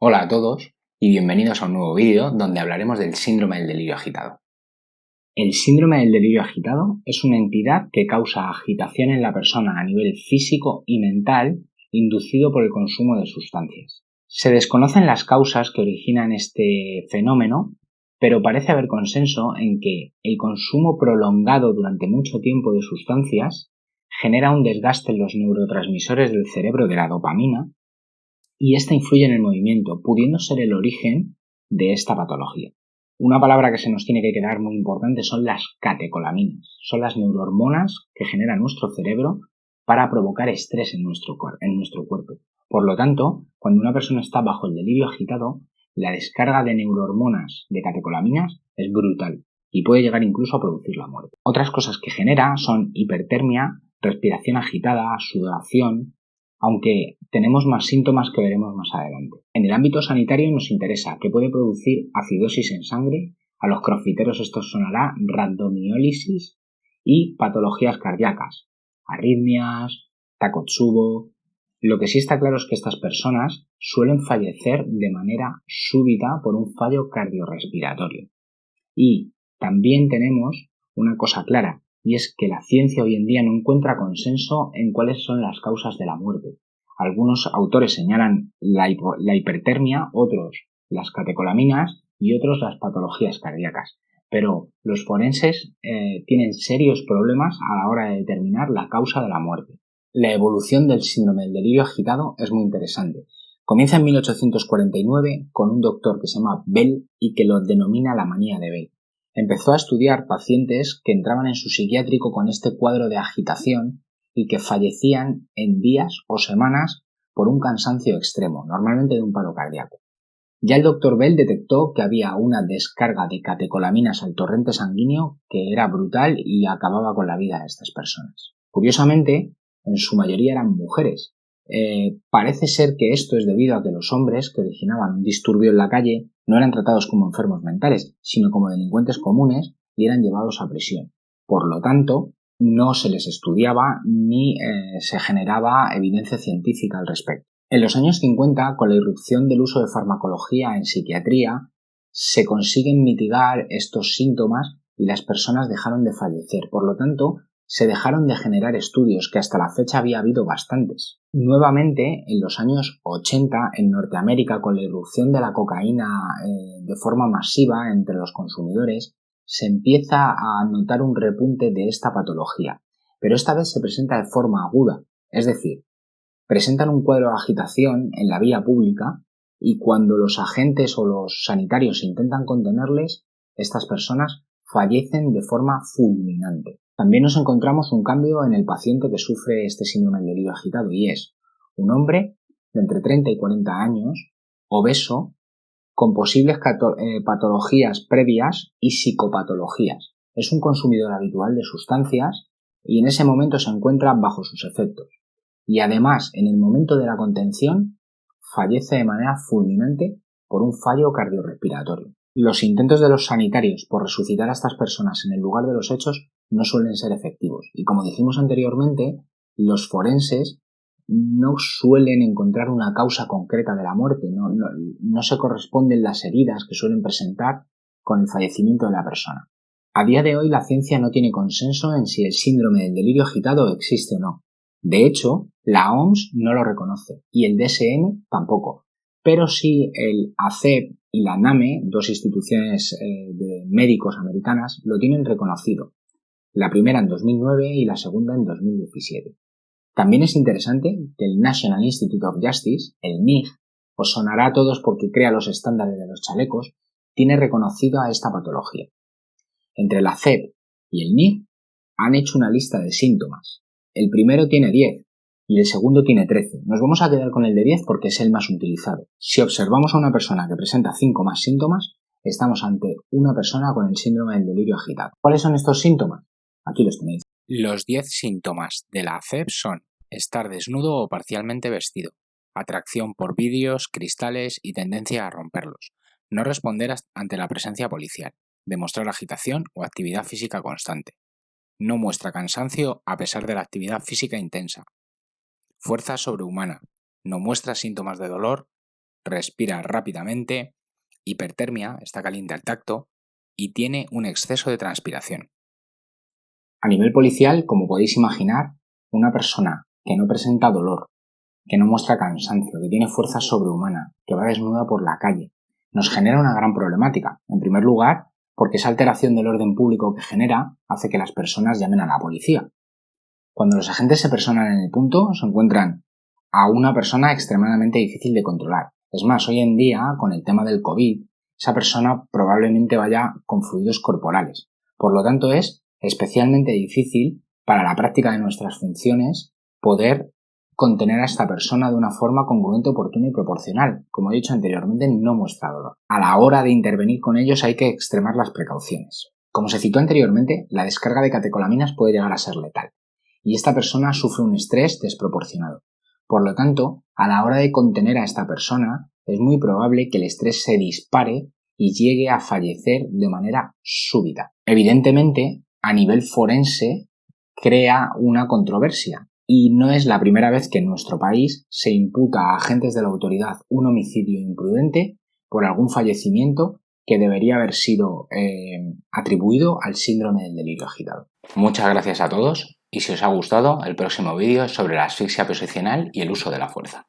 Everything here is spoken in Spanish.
Hola a todos y bienvenidos a un nuevo vídeo donde hablaremos del síndrome del delirio agitado. El síndrome del delirio agitado es una entidad que causa agitación en la persona a nivel físico y mental inducido por el consumo de sustancias. Se desconocen las causas que originan este fenómeno, pero parece haber consenso en que el consumo prolongado durante mucho tiempo de sustancias genera un desgaste en los neurotransmisores del cerebro de la dopamina, y esta influye en el movimiento, pudiendo ser el origen de esta patología. Una palabra que se nos tiene que quedar muy importante son las catecolaminas. Son las neurohormonas que genera nuestro cerebro para provocar estrés en nuestro cuerpo. Por lo tanto, cuando una persona está bajo el delirio agitado, la descarga de neurohormonas de catecolaminas es brutal y puede llegar incluso a producir la muerte. Otras cosas que genera son hipertermia, respiración agitada, sudoración, aunque tenemos más síntomas que veremos más adelante. En el ámbito sanitario nos interesa que puede producir acidosis en sangre, a los crossfiteros esto sonará rhabdomiólisis y patologías cardíacas, arritmias, Takotsubo. Lo que sí está claro es que estas personas suelen fallecer de manera súbita por un fallo cardiorrespiratorio. Y también tenemos una cosa clara, y es que la ciencia hoy en día no encuentra consenso en cuáles son las causas de la muerte. Algunos autores señalan la hipertermia, otros las catecolaminas y otros las patologías cardíacas. Pero los forenses tienen serios problemas a la hora de determinar la causa de la muerte. La evolución del síndrome del delirio agitado es muy interesante. Comienza en 1849 con un doctor que se llama Bell y que lo denomina la manía de Bell. Empezó a estudiar pacientes que entraban en su psiquiátrico con este cuadro de agitación y que fallecían en días o semanas por un cansancio extremo, normalmente de un paro cardíaco. Ya el doctor Bell detectó que había una descarga de catecolaminas al torrente sanguíneo que era brutal y acababa con la vida de estas personas. Curiosamente, en su mayoría eran mujeres. Parece ser que esto es debido a que los hombres que originaban un disturbio en la calle no eran tratados como enfermos mentales, sino como delincuentes comunes y eran llevados a prisión. Por lo tanto, no se les estudiaba ni se generaba evidencia científica al respecto. En los años 50, con la irrupción del uso de farmacología en psiquiatría, se consiguen mitigar estos síntomas y las personas dejaron de fallecer. Por lo tanto, se dejaron de generar estudios, que hasta la fecha había habido bastantes. Nuevamente, en los años 80, en Norteamérica, con la irrupción de la cocaína de forma masiva entre los consumidores, se empieza a notar un repunte de esta patología. Pero esta vez se presenta de forma aguda, es decir, presentan un cuadro de agitación en la vía pública y cuando los agentes o los sanitarios intentan contenerles, estas personas fallecen de forma fulminante. También nos encontramos un cambio en el paciente que sufre este síndrome del delirio agitado y es un hombre de entre 30 y 40 años, obeso, con posibles patologías previas y psicopatologías. Es un consumidor habitual de sustancias y en ese momento se encuentra bajo sus efectos. Y además, en el momento de la contención, fallece de manera fulminante por un fallo cardiorrespiratorio. Los intentos de los sanitarios por resucitar a estas personas en el lugar de los hechos no suelen ser efectivos. Y como dijimos anteriormente, los forenses no suelen encontrar una causa concreta de la muerte, no se corresponden las heridas que suelen presentar con el fallecimiento de la persona. A día de hoy la ciencia no tiene consenso en si el síndrome del delirio agitado existe o no. De hecho, la OMS no lo reconoce y el DSM tampoco, pero sí el ACEP y la NAME, dos instituciones de médicos americanas, lo tienen reconocido. La primera en 2009 y la segunda en 2017. También es interesante que el National Institute of Justice, el NIJ, os sonará a todos porque crea los estándares de los chalecos, tiene reconocido a esta patología. Entre la CEP y el NIJ han hecho una lista de síntomas. El primero tiene 10 y el segundo tiene 13. Nos vamos a quedar con el de 10 porque es el más utilizado. Si observamos a una persona que presenta 5 más síntomas, estamos ante una persona con el síndrome del delirio agitado. ¿Cuáles son estos síntomas? Aquí los tenéis. Los 10 síntomas de la ACEP son estar desnudo o parcialmente vestido, atracción por vídeos, cristales y tendencia a romperlos, no responder ante la presencia policial, demostrar agitación o actividad física constante, no muestra cansancio a pesar de la actividad física intensa, fuerza sobrehumana, no muestra síntomas de dolor respira rápidamente, hipertermia, está caliente al tacto y tiene un exceso de transpiración. A nivel policial, como podéis imaginar, una persona que no presenta dolor, que no muestra cansancio, que tiene fuerza sobrehumana, que va desnuda por la calle, nos genera una gran problemática. En primer lugar, porque esa alteración del orden público que genera hace que las personas llamen a la policía. Cuando los agentes se personan en el punto, se encuentran a una persona extremadamente difícil de controlar. Es más, hoy en día, con el tema del COVID, esa persona probablemente vaya con fluidos corporales. Por lo tanto, es especialmente difícil para la práctica de nuestras funciones poder contener a esta persona de una forma congruente, oportuna y proporcional. Como he dicho anteriormente, no muestra dolor. A la hora de intervenir con ellos hay que extremar las precauciones. Como se citó anteriormente, la descarga de catecolaminas puede llegar a ser letal y esta persona sufre un estrés desproporcionado. Por lo tanto, a la hora de contener a esta persona, es muy probable que el estrés se dispare y llegue a fallecer de manera súbita. Evidentemente, a nivel forense, crea una controversia. Y no es la primera vez que en nuestro país se imputa a agentes de la autoridad un homicidio imprudente por algún fallecimiento que debería haber sido atribuido al síndrome del delirio agitado. Muchas gracias a todos y si os ha gustado, el próximo vídeo es sobre la asfixia posicional y el uso de la fuerza.